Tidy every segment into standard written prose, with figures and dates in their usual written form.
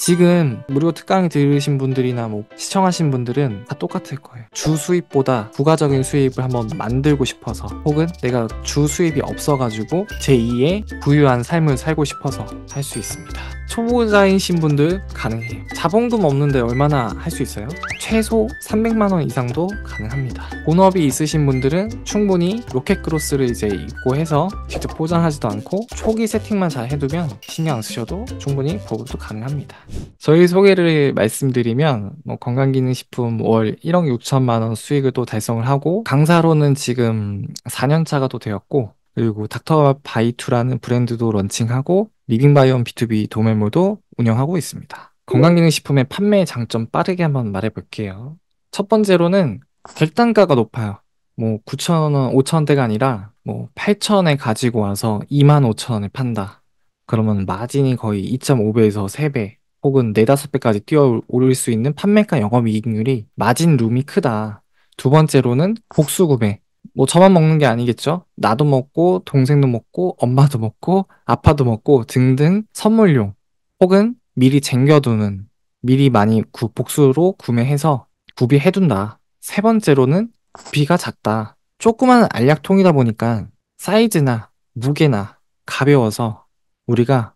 지금 무료 특강이 들으신 분들이나 뭐 시청하신 분들은 다 똑같을 거예요. 주 수입보다 부가적인 수입을 한번 만들고 싶어서, 혹은 내가 주 수입이 없어가지고 제2의 부유한 삶을 살고 싶어서 할 수 있습니다. 초보자이신 분들 가능해요. 자본금 없는데 얼마나 할 수 있어요? 최소 300만 원 이상도 가능합니다. 본업이 있으신 분들은 충분히 로켓크로스를 이제 입고 해서 직접 포장하지도 않고 초기 세팅만 잘 해두면 신경 안 쓰셔도 충분히 보급도 가능합니다. 저희 소개를 말씀드리면 건강기능식품 월 1억 6천만 원 수익을 또 달성을 하고, 강사로는 지금 4년차가 또 되었고, 그리고 닥터바이투라는 브랜드도 런칭하고 리빙바이옴 B2B 도매몰도 운영하고 있습니다. 건강기능식품의 판매 장점 빠르게 한번 말해볼게요. 첫 번째로는 객단가가 높아요. 9,000원, 5,000원대가 아니라 8,000원에 가지고 와서 25,000원에 판다. 그러면 마진이 거의 2.5배에서 3배 혹은 4, 5배까지 뛰어오를 수 있는 판매가 영업이익률이 마진 룸이 크다. 두 번째로는 복수 구매. 저만 먹는 게 아니겠죠? 나도 먹고, 동생도 먹고, 엄마도 먹고, 아빠도 먹고 등등 선물용, 혹은 미리 쟁겨두는, 미리 많이 복수로 구매해서 구비해둔다. 세 번째로는 부피가 작다. 조그마한 알약통이다 보니까 사이즈나 무게나 가벼워서 우리가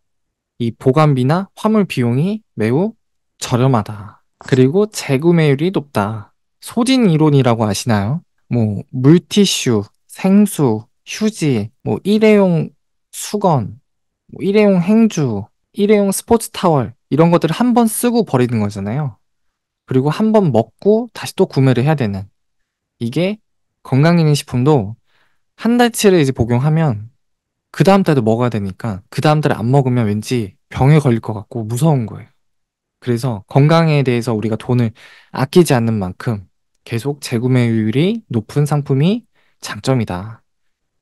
이 보관비나 화물 비용이 매우 저렴하다. 그리고 재구매율이 높다. 소진 이론이라고 아시나요? 물티슈, 생수, 휴지, 일회용 수건, 일회용 행주, 일회용 스포츠 타월, 이런 것들을 한 번 쓰고 버리는 거잖아요. 그리고 한 번 먹고 다시 또 구매를 해야 되는. 이게 건강기능식품도 한 달치를 이제 복용하면 그 다음 달도 먹어야 되니까 그 다음 달에 안 먹으면 왠지 병에 걸릴 것 같고 무서운 거예요. 그래서 건강에 대해서 우리가 돈을 아끼지 않는 만큼 계속 재구매율이 높은 상품이 장점이다.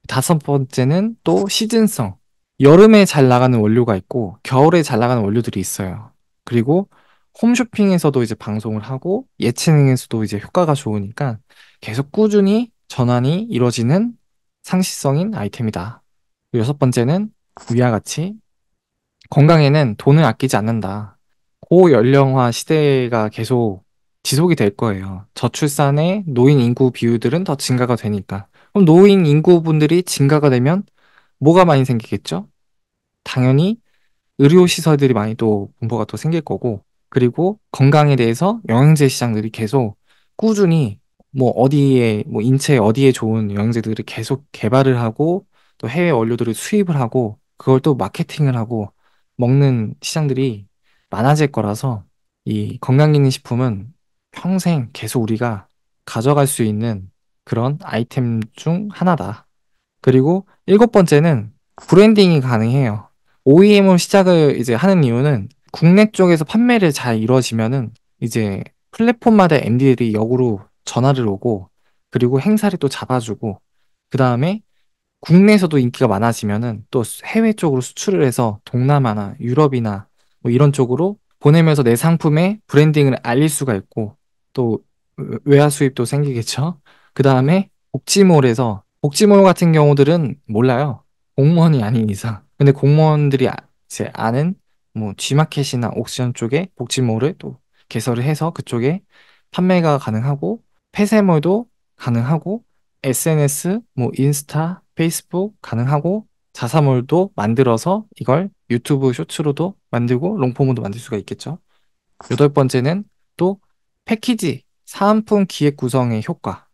다섯 번째는 또 시즌성. 여름에 잘 나가는 원료가 있고 겨울에 잘 나가는 원료들이 있어요. 그리고 홈쇼핑에서도 이제 방송을 하고 예체능에서도 이제 효과가 좋으니까 계속 꾸준히 전환이 이루어지는 상시성인 아이템이다. 여섯 번째는 위와 같이 건강에는 돈을 아끼지 않는다. 고연령화 시대가 계속 지속이 될 거예요. 저출산의 노인 인구 비율들은 더 증가가 되니까. 그럼 노인 인구분들이 증가가 되면 뭐가 많이 생기겠죠? 당연히 의료시설들이 많이 또 분포가 또 생길 거고, 그리고 건강에 대해서 영양제 시장들이 계속 꾸준히 어디에, 인체 어디에 좋은 영양제들을 계속 개발을 하고, 또 해외 원료들을 수입을 하고, 그걸 또 마케팅을 하고, 먹는 시장들이 많아질 거라서, 이 건강기능식품은 평생 계속 우리가 가져갈 수 있는 그런 아이템 중 하나다. 그리고 일곱 번째는 브랜딩이 가능해요. OEM으로 시작을 이제 하는 이유는 국내 쪽에서 판매를 잘 이루어지면은 이제 플랫폼마다 MD들이 역으로 전화를 오고, 그리고 행사를 또 잡아주고, 그 다음에 국내에서도 인기가 많아지면은 또 해외 쪽으로 수출을 해서 동남아나 유럽이나 이런 쪽으로 보내면서 내 상품의 브랜딩을 알릴 수가 있고, 또 외화 수입도 생기겠죠. 그 다음에 복지몰 같은 경우들은 몰라요. 공무원이 아닌 이상. 근데 공무원들이 이제 아는 G마켓이나 옥션 쪽에 복지몰을 또 개설을 해서 그쪽에 판매가 가능하고, 폐쇄몰도 가능하고, SNS, 인스타, 페이스북 가능하고, 자사몰도 만들어서 이걸 유튜브 쇼츠로도 만들고 롱폼으로도 만들 수가 있겠죠. 여덟 번째는 또 패키지, 사은품 기획 구성의 효과.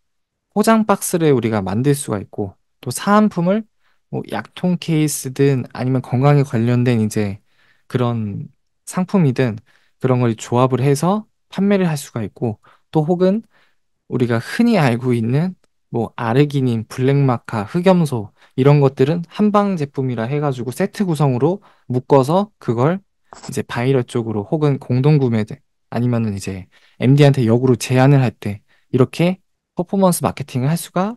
포장 박스를 우리가 만들 수가 있고, 또 사은품을 약통 케이스든 아니면 건강에 관련된 이제 그런 상품이든 그런 걸 조합을 해서 판매를 할 수가 있고, 또 혹은 우리가 흔히 알고 있는 아르기닌, 블랙마카, 흑염소 이런 것들은 한방 제품이라 해가지고 세트 구성으로 묶어서 그걸 이제 바이럴 쪽으로 혹은 공동 구매들 아니면은 이제 MD한테 역으로 제안을 할 때 이렇게 퍼포먼스 마케팅을 할 수가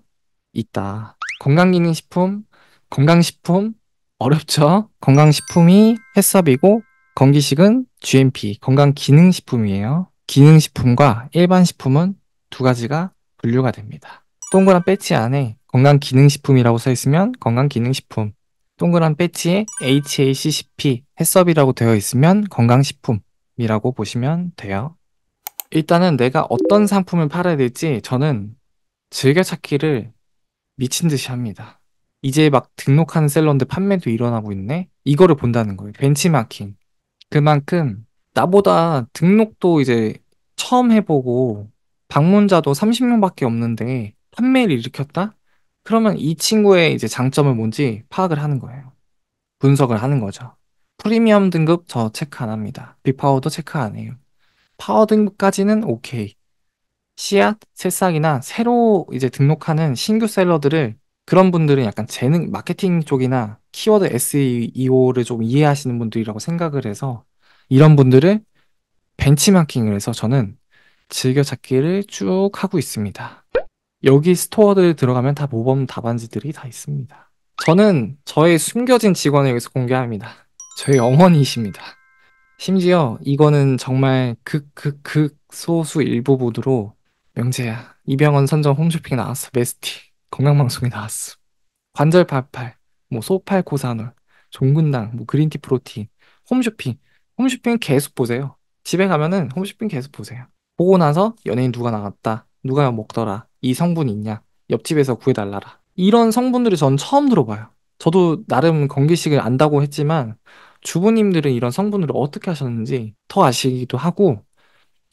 있다. 건강기능식품, 건강식품 어렵죠? 건강식품이 햇섭이고 건기식은 GMP, 건강기능식품이에요. 기능식품과 일반 식품은 두 가지가 분류가 됩니다. 동그란 배지 안에 건강기능식품이라고 써 있으면 건강기능식품, 동그란 배지에 HACCP, 햇섭이라고 되어 있으면 건강식품, 이라고 보시면 돼요. 일단은 내가 어떤 상품을 팔아야 될지 저는 즐겨찾기를 미친 듯이 합니다. 이제 막 등록하는 셀러인데 판매도 일어나고 있네? 이거를 본다는 거예요. 벤치마킹. 그만큼 나보다 등록도 이제 처음 해보고 방문자도 30명밖에 없는데 판매를 일으켰다? 그러면 이 친구의 이제 장점은 뭔지 파악을 하는 거예요. 분석을 하는 거죠. 프리미엄 등급 저 체크 안 합니다. 비파워도 체크 안 해요. 파워 등급까지는 오케이. 씨앗, 새싹이나 새로 이제 등록하는 신규 셀러들을 그런 분들은 약간 재능, 마케팅 쪽이나 키워드 SEO를 좀 이해하시는 분들이라고 생각을 해서 이런 분들을 벤치마킹을 해서 저는 즐겨찾기를 쭉 하고 있습니다. 여기 스토어들 들어가면 다 모범 답안지들이 다 있습니다. 저는 저의 숨겨진 직원을 여기서 공개합니다. 저희 어머니이십니다. 심지어 이거는 정말 극소수 일부 보드로 명재야, 이병헌 선정 홈쇼핑에 나왔어. 메스티 건강방송에 나왔어. 관절 팔팔, 뭐 소팔 코사놀, 종근당, 뭐 그린티 프로틴, 홈쇼핑. 홈쇼핑 계속 보세요. 집에 가면은 홈쇼핑 계속 보세요. 보고 나서 연예인 누가 나갔다, 누가 먹더라, 이 성분이 있냐, 옆집에서 구해달라라. 이런 성분들을 전 처음 들어봐요. 저도 나름 건기식을 안다고 했지만 주부님들은 이런 성분을 어떻게 하셨는지 더 아시기도 하고,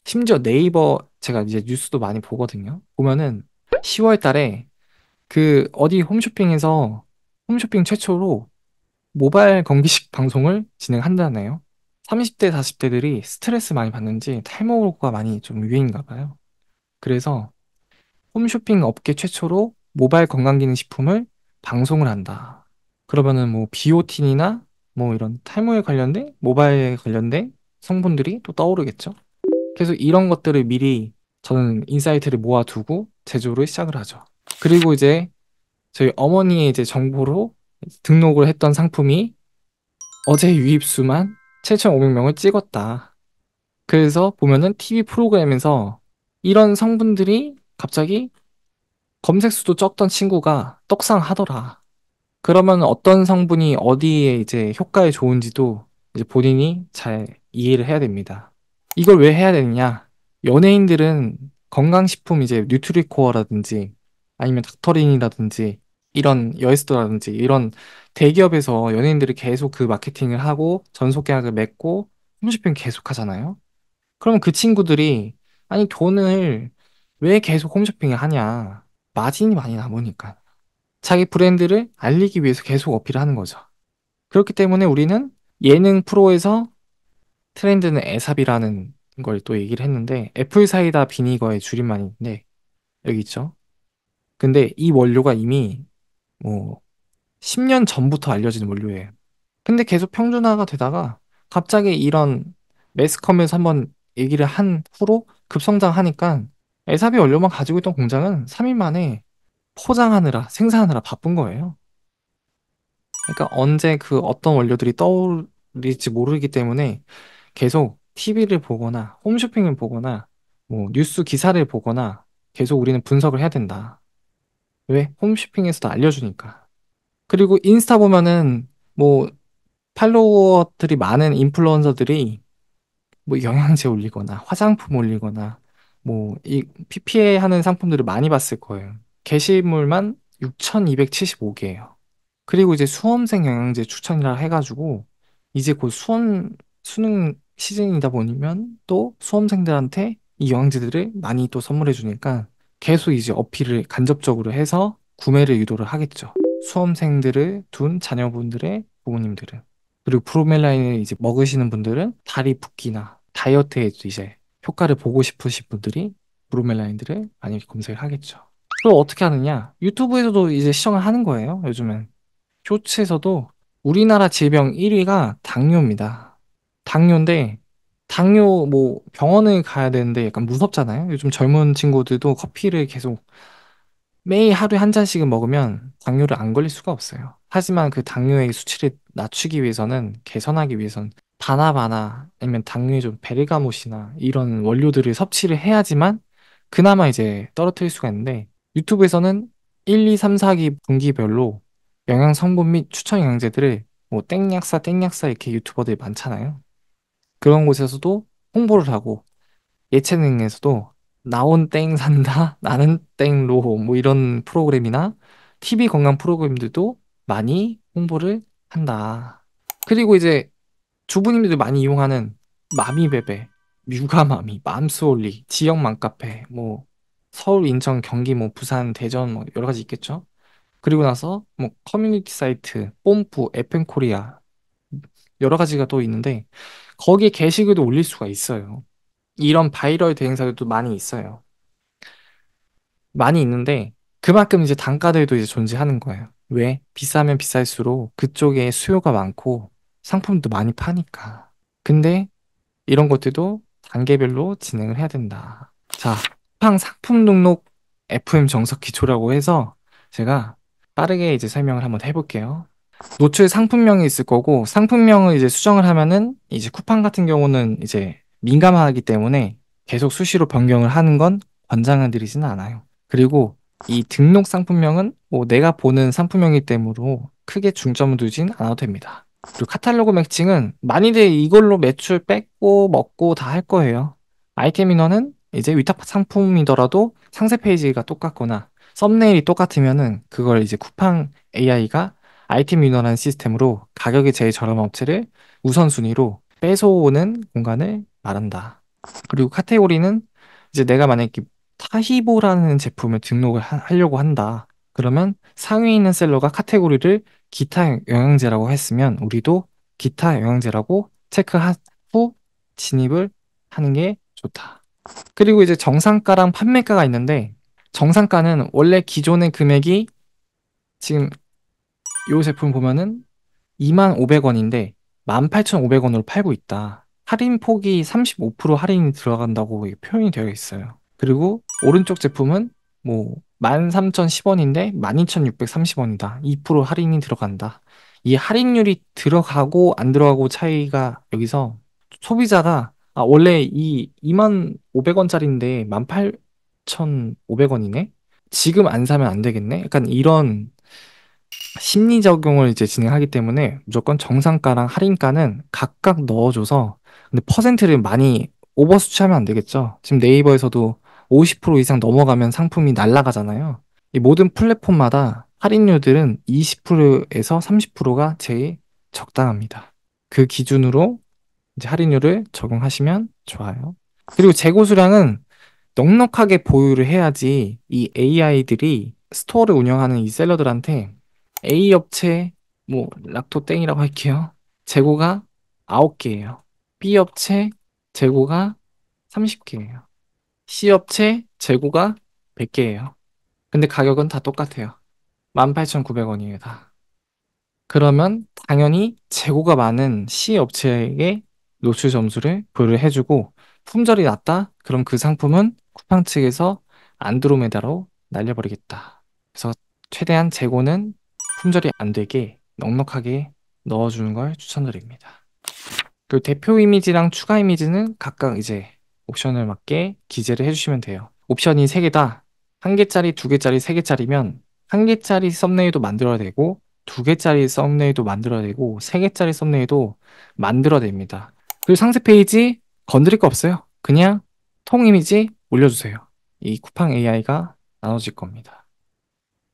심지어 네이버 제가 이제 뉴스도 많이 보거든요. 보면은 10월 달에 그 어디 홈쇼핑에서 홈쇼핑 최초로 모바일 건기식 방송을 진행한다네요. 30대, 40대들이 스트레스 많이 받는지 탈모가 많이 좀 유행인가 봐요. 그래서 홈쇼핑 업계 최초로 모바일 건강기능식품을 방송을 한다. 그러면은 뭐 비오틴이나 뭐 이런 탈모에 관련된 모바일에 관련된 성분들이 또 떠오르겠죠. 그래서 이런 것들을 미리 저는 인사이트를 모아두고 제조를 시작을 하죠. 그리고 이제 저희 어머니의 이제 정보로 등록을 했던 상품이 어제 유입수만 7,500명을 찍었다. 그래서 보면은 TV 프로그램에서 이런 성분들이 갑자기 검색 수도 적던 친구가 떡상하더라. 그러면 어떤 성분이 어디에 이제 효과에 좋은지도 이제 본인이 잘 이해를 해야 됩니다. 이걸 왜 해야 되느냐? 연예인들은 건강식품 이제 뉴트리코어라든지 아니면 닥터린이라든지 이런 여에스더라든지 이런 대기업에서 연예인들이 계속 그 마케팅을 하고 전속 계약을 맺고 홈쇼핑 계속 하잖아요. 그러면 그 친구들이 아니 돈을 왜 계속 홈쇼핑을 하냐? 마진이 많이 남으니까. 자기 브랜드를 알리기 위해서 계속 어필을 하는 거죠. 그렇기 때문에 우리는 예능 프로에서 트렌드는 에삽이라는 걸 또 얘기를 했는데 애플 사이다 비니거의 줄임말인데 여기 있죠. 근데 이 원료가 이미 뭐 10년 전부터 알려진 원료예요. 근데 계속 평준화가 되다가 갑자기 이런 매스컴에서 한번 얘기를 한 후로 급성장하니까 에삽이 원료만 가지고 있던 공장은 3일 만에 포장하느라 생산하느라 바쁜 거예요. 그러니까 언제 그 어떤 원료들이 떠오를지 모르기 때문에 계속 TV를 보거나 홈쇼핑을 보거나 뭐 뉴스 기사를 보거나 계속 우리는 분석을 해야 된다. 왜? 홈쇼핑에서도 알려주니까. 그리고 인스타 보면은 뭐 팔로워들이 많은 인플루언서들이 뭐 영양제 올리거나 화장품 올리거나 뭐 이 PPA 하는 상품들을 많이 봤을 거예요. 게시물만 6,275개예요. 그리고 이제 수험생 영양제 추천이라 해가지고 이제 곧 수능 시즌이다 보면 또 수험생들한테 이 영양제들을 많이 또 선물해 주니까 계속 이제 어필을 간접적으로 해서 구매를 유도를 하겠죠. 수험생들을 둔 자녀분들의 부모님들은. 그리고 브로멜라인을 이제 먹으시는 분들은 다리 붓기나 다이어트에도 이제 효과를 보고 싶으신 분들이 브로멜라인들을 많이 검색을 하겠죠. 그걸 어떻게 하느냐? 유튜브에서도 이제 시청을 하는 거예요, 요즘은. 쇼츠에서도 우리나라 질병 1위가 당뇨입니다. 당뇨인데, 당뇨 뭐 병원을 가야 되는데 약간 무섭잖아요. 요즘 젊은 친구들도 커피를 계속 매일 하루에 한 잔씩은 먹으면 당뇨를 안 걸릴 수가 없어요. 하지만 그 당뇨의 수치를 낮추기 위해서는, 개선하기 위해서는 바나바나 아니면 당뇨에 좀 베르가못이나 이런 원료들을 섭취를 해야지만 그나마 이제 떨어뜨릴 수가 있는데, 유튜브에서는 1, 2, 3, 4기 분기별로 영양 성분 및 추천 영양제들을 뭐 땡약사 땡약사 이렇게 유튜버들이 많잖아요. 그런 곳에서도 홍보를 하고 예체능에서도 나온 땡 산다, 나는 땡로 뭐 이런 프로그램이나 TV 건강 프로그램들도 많이 홍보를 한다. 그리고 이제 주부님들도 많이 이용하는 마미베베, 육아마미, 맘스올리, 지역 맘카페, 뭐 서울, 인천, 경기, 뭐 부산, 대전 뭐 여러 가지 있겠죠. 그리고 나서 뭐 커뮤니티 사이트, 뽐뿌, 에펜코리아 여러 가지가 또 있는데 거기에 게시글도 올릴 수가 있어요. 이런 바이럴 대행사들도 많이 있어요. 많이 있는데 그만큼 이제 단가들도 이제 존재하는 거예요. 왜? 비싸면 비쌀수록 그쪽에 수요가 많고 상품도 많이 파니까. 근데 이런 것들도 단계별로 진행을 해야 된다. 자, 쿠팡 상품 등록 FM 정석 기초라고 해서 제가 빠르게 이제 설명을 한번 해볼게요. 노출 상품명이 있을 거고 상품명을 이제 수정을 하면은 이제 쿠팡 같은 경우는 이제 민감하기 때문에 계속 수시로 변경을 하는 건 권장을 드리지는 않아요. 그리고 이 등록 상품명은 뭐 내가 보는 상품명이기 때문에 크게 중점을 두진 않아도 됩니다. 그리고 카탈로그 매칭은 많이들 이걸로 매출 뺏고 먹고 다 할 거예요. 아이템 인원은 이제 위탁 상품이더라도 상세 페이지가 똑같거나 썸네일이 똑같으면은 그걸 이제 쿠팡 AI가 아이템 인원하는 시스템으로 가격이 제일 저렴한 업체를 우선순위로 뺏어오는 공간을 말한다. 그리고 카테고리는 이제 내가 만약에 타히보라는 제품을 등록을 하려고 한다. 그러면 상위에 있는 셀러가 카테고리를 기타 영양제라고 했으면 우리도 기타 영양제라고 체크후 진입을 하는 게 좋다. 그리고 이제 정상가랑 판매가가 있는데 정상가는 원래 기존의 금액이 지금 이 제품 보면은 25,500원인데 18,500원으로 팔고 있다. 할인 폭이 35% 할인이 들어간다고 이게 표현이 되어 있어요. 그리고 오른쪽 제품은 뭐 13,010원인데 12,630원이다. 2% 할인이 들어간다. 이 할인율이 들어가고 안 들어가고 차이가 여기서 소비자가 원래 이 25,500원짜리인데 18,500원이네? 지금 안 사면 안 되겠네? 약간 이런 심리 적용을 이제 진행하기 때문에 무조건 정상가랑 할인가는 각각 넣어줘서 근데 퍼센트를 많이 오버 수치하면 안 되겠죠. 지금 네이버에서도 50% 이상 넘어가면 상품이 날아가잖아요. 이 모든 플랫폼마다 할인율들은 20%에서 30%가 제일 적당합니다. 그 기준으로 이제 할인율을 적용하시면 좋아요. 그리고 재고 수량은 넉넉하게 보유를 해야지 이 AI들이 스토어를 운영하는 이 셀러들한테 A 업체 뭐 락토땡이라고 할게요. 재고가 9개예요. B 업체 재고가 30개예요. C 업체 재고가 100개예요. 근데 가격은 다 똑같아요. 18,900원이에요, 다. 그러면 당연히 재고가 많은 C 업체에게 노출 점수를 부여를 해주고 품절이 났다? 그럼 그 상품은 쿠팡 측에서 안드로메다로 날려버리겠다. 그래서 최대한 재고는 품절이 안 되게 넉넉하게 넣어주는 걸 추천드립니다. 그리고 대표 이미지랑 추가 이미지는 각각 이제 옵션을 맞게 기재를 해주시면 돼요. 옵션이 3개다. 1개짜리, 2개짜리, 3개짜리면 1개짜리 썸네일도 만들어야 되고 2개짜리 썸네일도 만들어야 되고 3개짜리 썸네일도 만들어야 됩니다. 그리고 상세 페이지 건드릴 거 없어요. 그냥 통 이미지 올려주세요. 이 쿠팡 AI가 나눠질 겁니다.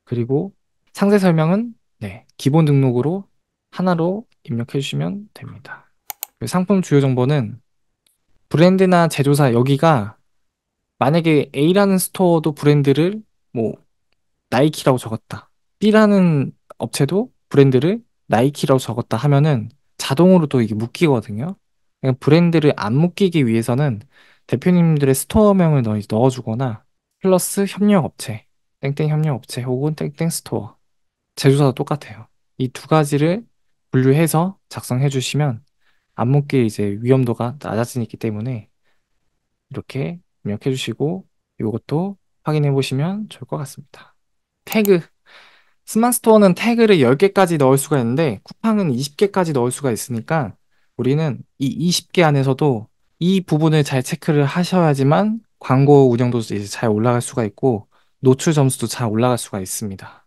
그리고 상세 설명은 네, 기본 등록으로 하나로 입력해 주시면 됩니다. 상품 주요 정보는 브랜드나 제조사 여기가 만약에 A라는 스토어도 브랜드를 뭐 나이키라고 적었다. B라는 업체도 브랜드를 나이키라고 적었다 하면은 자동으로 또 이게 묶이거든요. 그러니까 브랜드를 안 묶이기 위해서는 대표님들의 스토어명을 넣어주거나 플러스 협력업체, 땡땡 협력업체 혹은 땡땡 스토어. 제조사도 똑같아요. 이 두 가지를 분류해서 작성해 주시면 안 묶일 이제 위험도가 낮아지기 때문에 이렇게 입력해 주시고 이것도 확인해 보시면 좋을 것 같습니다. 태그. 스마트 스토어는 태그를 10개까지 넣을 수가 있는데 쿠팡은 20개까지 넣을 수가 있으니까 우리는 이 20개 안에서도 이 부분을 잘 체크를 하셔야지만 광고 운영도 이제 잘 올라갈 수가 있고 노출 점수도 잘 올라갈 수가 있습니다.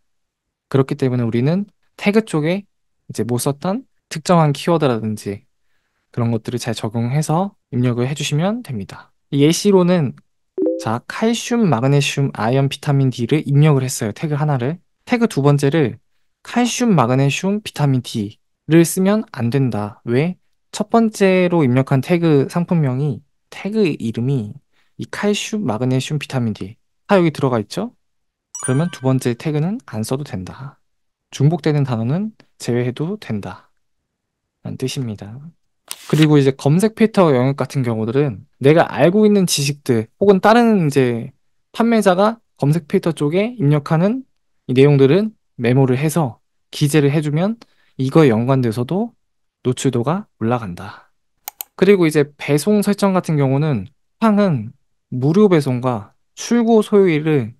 그렇기 때문에 우리는 태그 쪽에 이제 못 썼던 특정한 키워드라든지 그런 것들을 잘 적용해서 입력을 해주시면 됩니다. 예시로는 자, 칼슘, 마그네슘, 아연, 비타민 D를 입력을 했어요. 태그 하나를. 태그 두 번째를 칼슘, 마그네슘, 비타민 D를 쓰면 안 된다. 왜? 첫 번째로 입력한 태그 상품명이 태그 이름이 이 칼슘, 마그네슘, 비타민 D 다 여기 들어가 있죠? 그러면 두 번째 태그는 안 써도 된다. 중복되는 단어는 제외해도 된다. 라는 뜻입니다. 그리고 이제 검색 필터 영역 같은 경우들은 내가 알고 있는 지식들 혹은 다른 이제 판매자가 검색 필터 쪽에 입력하는 이 내용들은 메모를 해서 기재를 해주면 이거에 연관돼서도 노출도가 올라간다. 그리고 이제 배송 설정 같은 경우는 쿠팡은 무료 배송과 출고 소요일을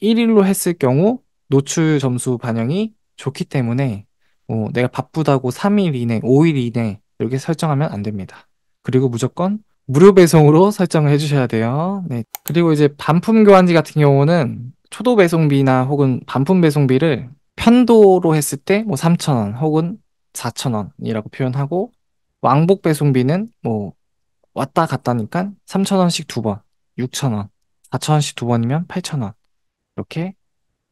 1일로 했을 경우 노출 점수 반영이 좋기 때문에 내가 바쁘다고 3일 이내, 5일 이내 이렇게 설정하면 안 됩니다. 그리고 무조건 무료 배송으로 설정을 해주셔야 돼요. 네. 그리고 이제 반품 교환지 같은 경우는 초도 배송비나 혹은 반품 배송비를 편도로 했을 때 뭐 3,000원 혹은 4,000원이라고 표현하고 왕복 배송비는 뭐 왔다 갔다니까 3,000원씩 두 번, 6,000원, 4,000원씩 두 번이면 8,000원 이렇게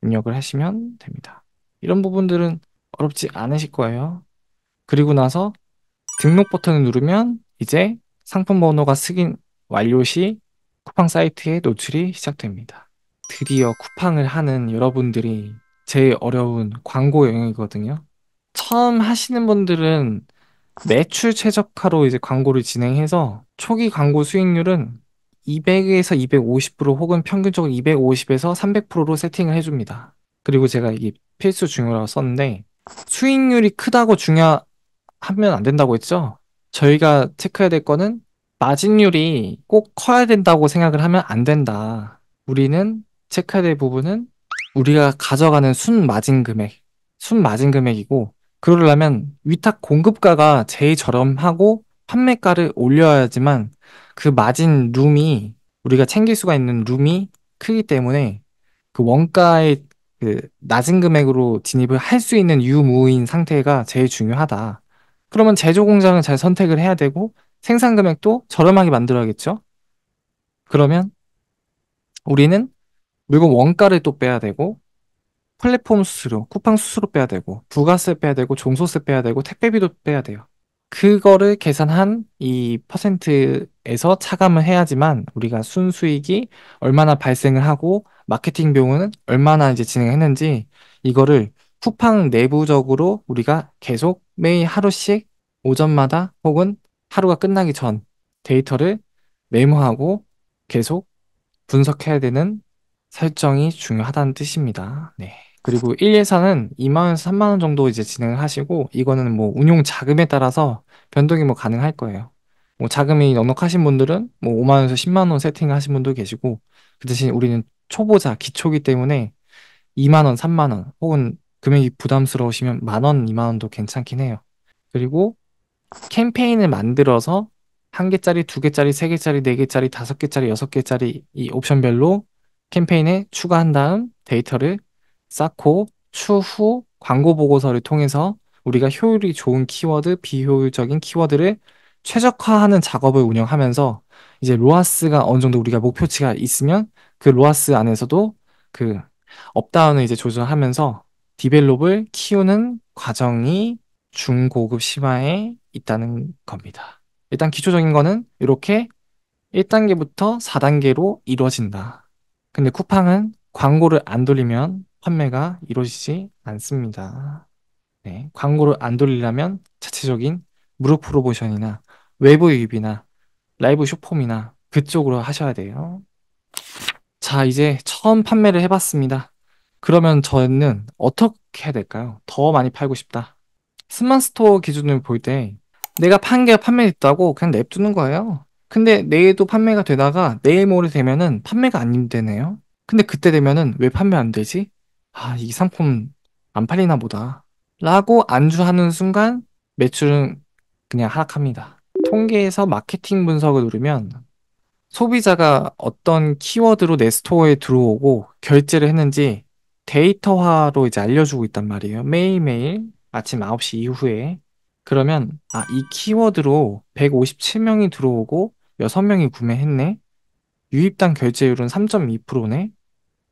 입력을 하시면 됩니다. 이런 부분들은 어렵지 않으실 거예요. 그리고 나서 등록 버튼을 누르면 이제 상품 번호가 승인 완료 시 쿠팡 사이트에 노출이 시작됩니다. 드디어 쿠팡을 하는 여러분들이 제일 어려운 광고 영역이거든요. 처음 하시는 분들은 매출 최적화로 이제 광고를 진행해서 초기 광고 수익률은 200에서 250% 혹은 평균적으로 250에서 300%로 세팅을 해줍니다. 그리고 제가 이게 필수 중요라고 썼는데 수익률이 크다고 중요하면 안 된다고 했죠? 저희가 체크해야 될 거는 마진율이 꼭 커야 된다고 생각을 하면 안 된다. 우리는 체크해야 될 부분은 우리가 가져가는 순 마진 금액이고 그러려면 위탁 공급가가 제일 저렴하고 판매가를 올려야지만 그 마진 룸이 우리가 챙길 수가 있는 룸이 크기 때문에 그 원가의 그 낮은 금액으로 진입을 할 수 있는 유무인 상태가 제일 중요하다. 그러면 제조 공장을 잘 선택을 해야 되고 생산 금액도 저렴하게 만들어야겠죠? 그러면 우리는 물건 원가를 또 빼야 되고 플랫폼 수수료, 쿠팡 수수료 빼야 되고 부가세 빼야 되고 종소세 빼야 되고 택배비도 빼야 돼요. 그거를 계산한 이 퍼센트에서 차감을 해야지만 우리가 순수익이 얼마나 발생을 하고 마케팅 비용은 얼마나 이제 진행했는지 이거를 쿠팡 내부적으로 우리가 계속 매일 하루씩 오전마다 혹은 하루가 끝나기 전 데이터를 메모하고 계속 분석해야 되는 설정이 중요하다는 뜻입니다. 네. 그리고 1 예산은 2만 원에서 3만 원 정도 이제 진행을 하시고 이거는 뭐 운용 자금에 따라서 변동이 뭐 가능할 거예요. 뭐 자금이 넉넉하신 분들은 뭐 5만 원에서 10만 원 세팅하신 분도 계시고 그 대신 우리는 초보자 기초기 때문에 2만 원, 3만 원 혹은 금액이 부담스러우시면 만 원, 2만 원도 괜찮긴 해요. 그리고 캠페인을 만들어서 한 개짜리, 두 개짜리, 세 개짜리, 네 개짜리, 다섯 개짜리, 여섯 개짜리 이 옵션별로 캠페인에 추가한 다음 데이터를 쌓고 추후 광고 보고서를 통해서 우리가 효율이 좋은 키워드, 비효율적인 키워드를 최적화하는 작업을 운영하면서 이제 로아스가 어느 정도 우리가 목표치가 있으면 그 로아스 안에서도 그 업다운을 이제 조절하면서 디벨롭을 키우는 과정이 중고급 심화에 있다는 겁니다. 일단 기초적인 거는 이렇게 1단계부터 4단계로 이루어진다. 근데 쿠팡은 광고를 안 돌리면 판매가 이루어지지 않습니다. 네, 광고를 안 돌리려면 자체적인 무료 프로모션이나 외부 유입이나 라이브 쇼폼이나 그쪽으로 하셔야 돼요. 자, 이제 처음 판매를 해봤습니다. 그러면 저는 어떻게 해야 될까요? 더 많이 팔고 싶다. 스마트 스토어 기준을 볼 때 내가 판 게 판매됐다고 그냥 냅두는 거예요. 근데 내일도 판매가 되다가 내일 모레 되면은 판매가 안 되네요. 근데 그때 되면은 왜 판매 안 되지? 아, 이 상품 안 팔리나 보다. 라고 안주하는 순간 매출은 그냥 하락합니다. 통계에서 마케팅 분석을 누르면 소비자가 어떤 키워드로 내 스토어에 들어오고 결제를 했는지 데이터화로 이제 알려주고 있단 말이에요. 매일매일 아침 9시 이후에 그러면 이 키워드로 157명이 들어오고 6명이 구매했네. 유입당 결제율은 3.2%네.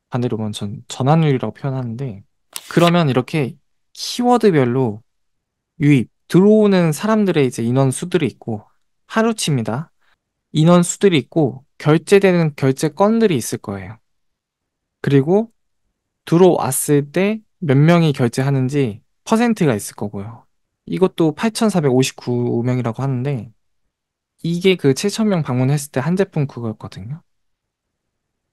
반대로 보면 전환율이라고 표현하는데, 그러면 이렇게 키워드별로 유입 들어오는 사람들의 이제 인원 수들이 있고, 하루치입니다. 인원 수들이 있고 결제되는 결제 건들이 있을 거예요. 그리고 들어왔을 때 몇 명이 결제하는지 퍼센트가 있을 거고요. 이것도 8,459명이라고 하는데, 이게 그 7,000명 방문했을 때 한 제품 그거였거든요.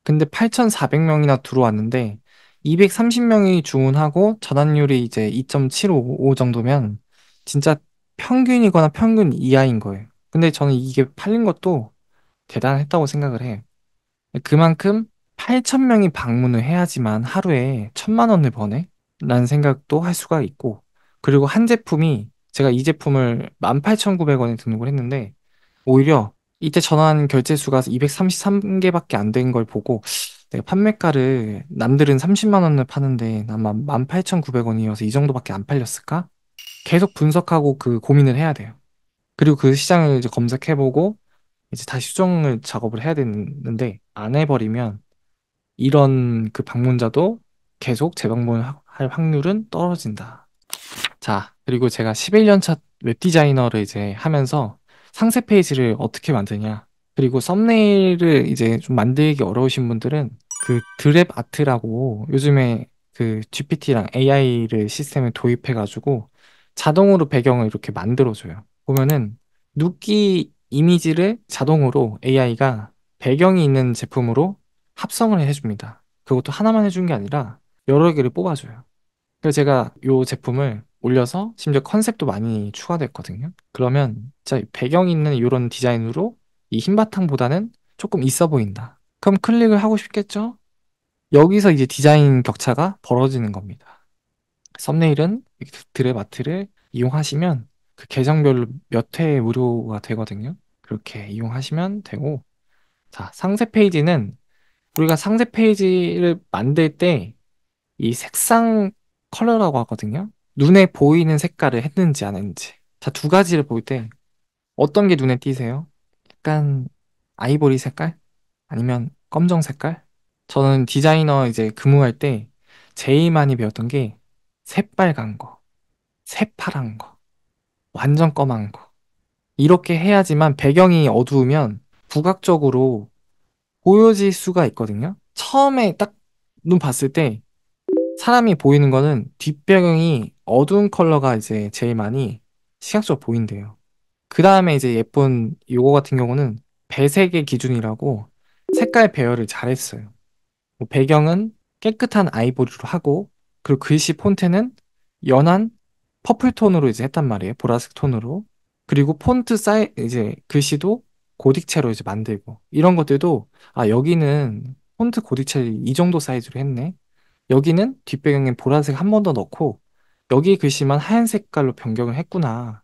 근데 8,400명이나 들어왔는데 230명이 주문하고 전환율이 이제 2.75 정도면 진짜 평균이거나 평균 이하인 거예요. 근데 저는 이게 팔린 것도 대단했다고 생각을 해요. 그만큼 8,000명이 방문을 해야지만 하루에 1,000만 원을 버네? 라는 생각도 할 수가 있고, 그리고 한 제품이, 제가 이 제품을 18,900원에 등록을 했는데 오히려 이때 전환 결제 수가 233개밖에 안 된 걸 보고, 내가 판매가를, 남들은 30만 원을 파는데 아마 18,900원이어서 이 정도밖에 안 팔렸을까? 계속 분석하고 그 고민을 해야 돼요. 그리고 그 시장을 이제 검색해보고 이제 다시 수정을 작업을 해야 되는데, 안 해버리면 이런 그 방문자도 계속 재방문할 확률은 떨어진다. 자, 그리고 제가 11년 차 웹디자이너를 이제 하면서 상세 페이지를 어떻게 만드냐, 그리고 썸네일을 이제 좀 만들기 어려우신 분들은 그 드랩 아트라고 요즘에 그 GPT랑 AI를 시스템에 도입해가지고 자동으로 배경을 이렇게 만들어줘요. 보면은 눕기 이미지를 자동으로 AI가 배경이 있는 제품으로 합성을 해줍니다. 그것도 하나만 해준 게 아니라 여러 개를 뽑아줘요. 그래서 제가 이 제품을 올려서 심지어 컨셉도 많이 추가됐거든요. 그러면 진짜 배경 있는 이런 디자인으로 이 흰 바탕보다는 조금 있어 보인다. 그럼 클릭을 하고 싶겠죠? 여기서 이제 디자인 격차가 벌어지는 겁니다. 썸네일은 드랩 아트를 이용하시면 그 계정별로 몇 회 무료가 되거든요. 그렇게 이용하시면 되고, 자, 상세 페이지는 우리가 상세 페이지를 만들 때 이 색상 컬러라고 하거든요. 눈에 보이는 색깔을 했는지 안 했는지. 자, 두 가지를 볼 때 어떤 게 눈에 띄세요? 약간 아이보리 색깔? 아니면 검정 색깔? 저는 디자이너 이제 근무할 때 제일 많이 배웠던 게 새빨간 거, 새파란 거, 완전 검은 거. 이렇게 해야지만 배경이 어두우면 부각적으로 보여질 수가 있거든요. 처음에 딱 눈 봤을 때 사람이 보이는 거는 뒷배경이 어두운 컬러가 이제 제일 많이 시각적으로 보인대요. 그 다음에 이제 예쁜 요거 같은 경우는 배색의 기준이라고 색깔 배열을 잘했어요. 뭐 배경은 깨끗한 아이보리로 하고, 그리고 글씨 폰트는 연한 퍼플 톤으로 이제 했단 말이에요. 보라색 톤으로. 그리고 폰트 이제 글씨도 고딕체로 이제 만들고, 이런 것들도 여기는 폰트 고딕체 이 정도 사이즈로 했네. 여기는 뒷배경에 보라색 한 번 더 넣고 여기 글씨만 하얀 색깔로 변경을 했구나.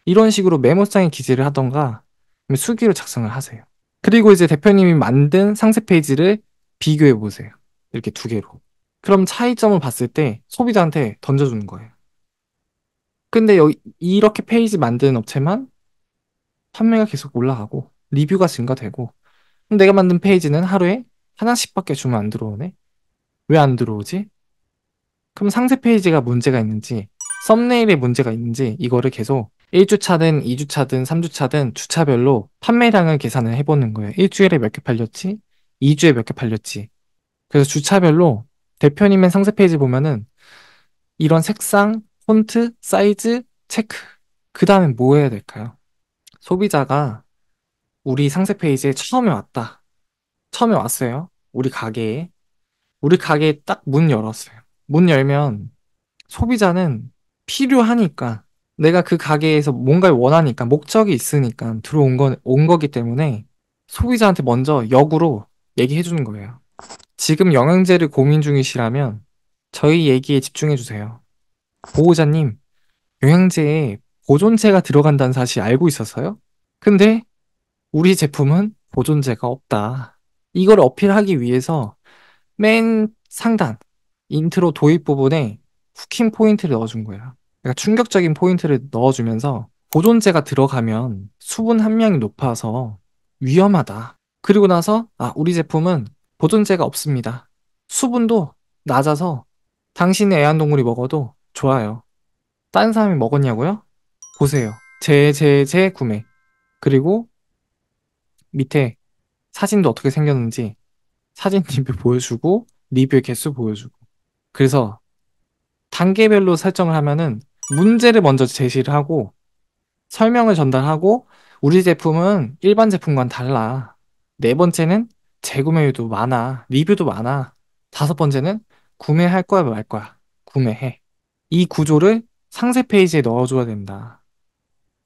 이런 식으로 메모장에 기재를 하던가 아니면 수기로 작성을 하세요. 그리고 이제 대표님이 만든 상세 페이지를 비교해 보세요. 이렇게 두 개로. 그럼 차이점을 봤을 때 소비자한테 던져주는 거예요. 근데 여기 이렇게 페이지 만드는 업체만 판매가 계속 올라가고 리뷰가 증가되고, 그럼 내가 만든 페이지는 하루에 하나씩밖에 주문 안 들어오네? 왜 안 들어오지? 그럼 상세 페이지가 문제가 있는지, 썸네일에 문제가 있는지, 이거를 계속 1주차든 2주차든 3주차든 주차별로 판매량을 계산을 해보는 거예요. 일주일에 몇 개 팔렸지? 2주에 몇 개 팔렸지? 그래서 주차별로 대표님의 상세 페이지 보면은 이런 색상, 폰트, 사이즈 체크. 그 다음에 뭐 해야 될까요? 소비자가 우리 상세 페이지에 처음에 왔다. 처음에 왔어요. 우리 가게에. 우리 가게에 딱 문 열었어요. 문 열면 소비자는 필요하니까, 내가 그 가게에서 뭔가를 원하니까, 목적이 있으니까 온 거기 때문에 소비자한테 먼저 역으로 얘기해 주는 거예요. 지금 영양제를 고민 중이시라면 저희 얘기에 집중해 주세요. 보호자님, 영양제에 보존제가 들어간다는 사실 알고 있었어요? 근데 우리 제품은 보존제가 없다. 이걸 어필하기 위해서 맨 상단 인트로 도입 부분에 후킹 포인트를 넣어준 거야. 그러니까 충격적인 포인트를 넣어주면서 보존제가 들어가면 수분 함량이 높아서 위험하다. 그리고 나서 우리 제품은 보존제가 없습니다. 수분도 낮아서 당신의 애완동물이 먹어도 좋아요. 딴 사람이 먹었냐고요? 보세요. 재구매. 그리고 밑에 사진도 어떻게 생겼는지 사진 리뷰 보여주고 리뷰의 개수 보여주고. 그래서 단계별로 설정을 하면은 문제를 먼저 제시를 하고 설명을 전달하고 우리 제품은 일반 제품과는 달라. 네 번째는 재구매율도 많아. 리뷰도 많아. 다섯 번째는 구매할 거야 말 거야. 구매해. 이 구조를 상세 페이지에 넣어줘야 된다.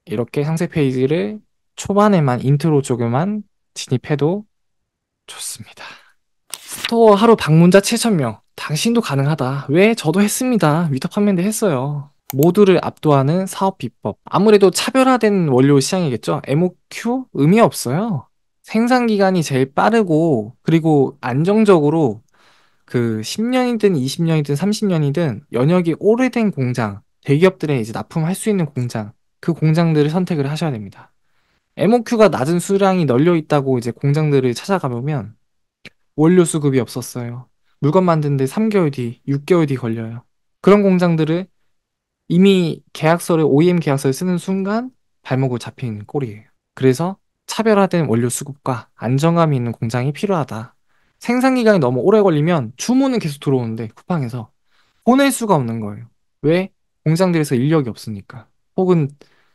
이렇게 상세 페이지를 초반에만 인트로 쪽에만 진입해도 좋습니다. 스토어 하루 방문자 7,000명. 당신도 가능하다. 왜? 저도 했습니다. 위탁 판매인데 했어요. 모두를 압도하는 사업 비법. 아무래도 차별화된 원료 시장이겠죠? MOQ? 의미 없어요. 생산 기간이 제일 빠르고, 그리고 안정적으로 그 10년이든 20년이든 30년이든 연역이 오래된 공장, 대기업들에 이제 납품할 수 있는 공장, 그 공장들을 선택을 하셔야 됩니다. MOQ가 낮은 수량이 널려 있다고 이제 공장들을 찾아가 보면 원료 수급이 없었어요. 물건 만드는데 3개월 뒤, 6개월 뒤 걸려요. 그런 공장들을 이미 계약서를, OEM 계약서를 쓰는 순간 발목을 잡힌 꼴이에요. 그래서 차별화된 원료 수급과 안정감이 있는 공장이 필요하다. 생산 기간이 너무 오래 걸리면 주문은 계속 들어오는데 쿠팡에서 보낼 수가 없는 거예요. 왜? 공장들에서 인력이 없으니까. 혹은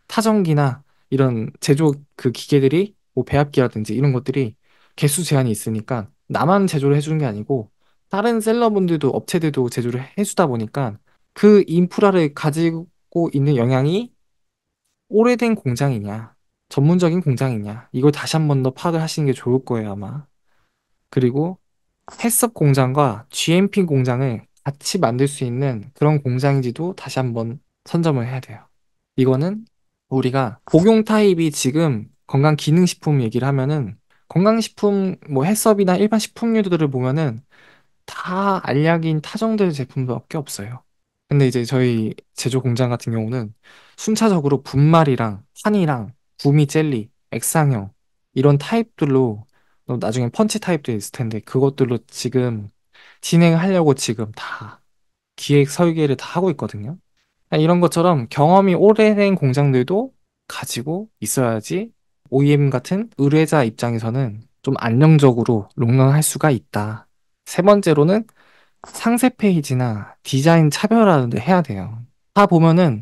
타전기나 이런 제조 그 기계들이 뭐 배합기라든지 이런 것들이 개수 제한이 있으니까 나만 제조를 해주는 게 아니고 다른 셀러분들도 업체들도 제조를 해주다 보니까 그 인프라를 가지고 있는 영향이 오래된 공장이냐, 전문적인 공장이냐, 이걸 다시 한 번 더 파악을 하시는 게 좋을 거예요, 아마. 그리고 햇섭 공장과 GMP 공장을 같이 만들 수 있는 그런 공장인지도 다시 한번 선점을 해야 돼요. 이거는 우리가 복용 타입이 지금 건강기능식품 얘기를 하면은 건강식품 뭐 햇섭이나 일반 식품류들을 보면은 다 알약인 타정될 제품밖에 없어요. 근데 이제 저희 제조 공장 같은 경우는 순차적으로 분말이랑 환이랑 구미 젤리, 액상형 이런 타입들로 나중에 펀치 타입도 있을 텐데 그것들로 지금 진행을 하려고 지금 다 기획 설계를 다 하고 있거든요. 이런 것처럼 경험이 오래된 공장들도 가지고 있어야지 OEM 같은 의뢰자 입장에서는 좀 안정적으로 롱런할 수가 있다. 세 번째로는 상세 페이지나 디자인 차별화를 해야 돼요. 다 보면은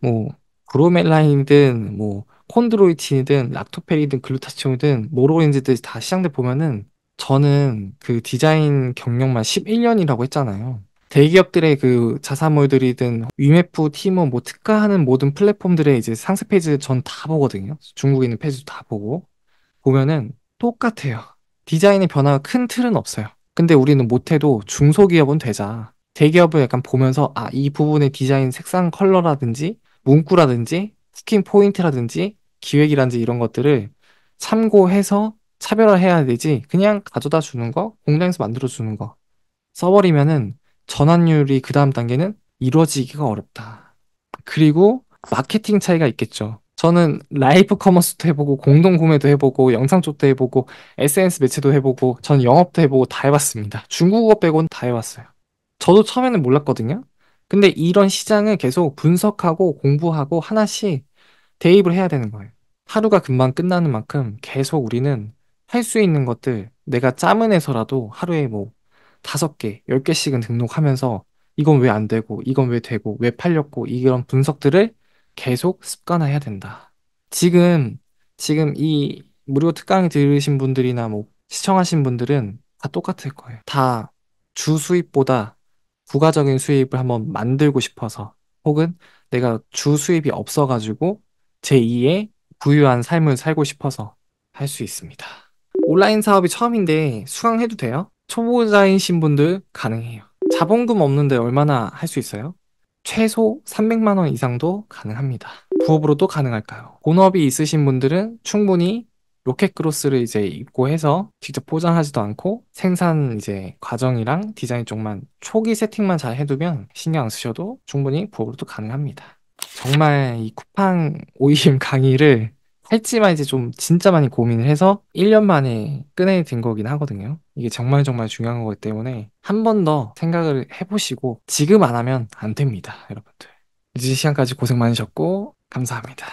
뭐 브로멜라인이든 뭐 콘드로이틴이든 락토페리든 글루타치온이든 모로인지들 다 시장들 보면은 저는 그 디자인 경력만 11년이라고 했잖아요. 대기업들의 그 자사몰들이든 위메프, 티모, 뭐 특가하는 모든 플랫폼들의 이제 상세 페이지를 전 다 보거든요. 중국에 있는 페이지도 다 보고 보면은 똑같아요. 디자인의 변화가 큰 틀은 없어요. 근데 우리는 못해도 중소기업은 되자. 대기업을 약간 보면서 이 부분의 디자인 색상 컬러라든지 문구라든지 스킨 포인트라든지 기획이라든지 이런 것들을 참고해서 차별화해야 되지. 그냥 가져다 주는 거, 공장에서 만들어 주는 거 써버리면은 전환율이 그 다음 단계는 이루어지기가 어렵다. 그리고 마케팅 차이가 있겠죠. 저는 라이브 커머스도 해보고 공동 구매도 해보고 영상 쪽도 해보고 SNS 매체도 해보고 전 영업도 해보고 다 해봤습니다. 중국어 빼고는 다 해봤어요. 저도 처음에는 몰랐거든요. 근데 이런 시장을 계속 분석하고 공부하고 하나씩 대입을 해야 되는 거예요. 하루가 금방 끝나는 만큼 계속 우리는 할 수 있는 것들 내가 짜문해서라도 하루에 뭐 5개, 10개씩은 등록하면서 이건 왜 안 되고 이건 왜 되고 왜 팔렸고 이런 분석들을 계속 습관화해야 된다. 지금 이 무료 특강을 들으신 분들이나 뭐 시청하신 분들은 다 똑같을 거예요. 다 주 수입보다 부가적인 수입을 한번 만들고 싶어서 혹은 내가 주 수입이 없어가지고 제2의 부유한 삶을 살고 싶어서 할 수 있습니다. 온라인 사업이 처음인데 수강해도 돼요? 초보자이신 분들 가능해요. 자본금 없는데 얼마나 할 수 있어요? 최소 300만 원 이상도 가능합니다. 부업으로도 가능할까요? 본업이 있으신 분들은 충분히 로켓 크로스를 이제 입고 해서 직접 포장하지도 않고 생산 이제 과정이랑 디자인 쪽만 초기 세팅만 잘 해두면 신경 안 쓰셔도 충분히 부업으로도 가능합니다. 정말 이 쿠팡 OEM 강의를 할지 말지 좀 진짜 많이 고민을 해서 1년 만에 꺼내든 거긴 하거든요. 이게 정말 정말 중요한 거기 때문에 한 번 더 생각을 해보시고 지금 안 하면 안 됩니다, 여러분들. 늦은 시간까지 고생 많으셨고 감사합니다.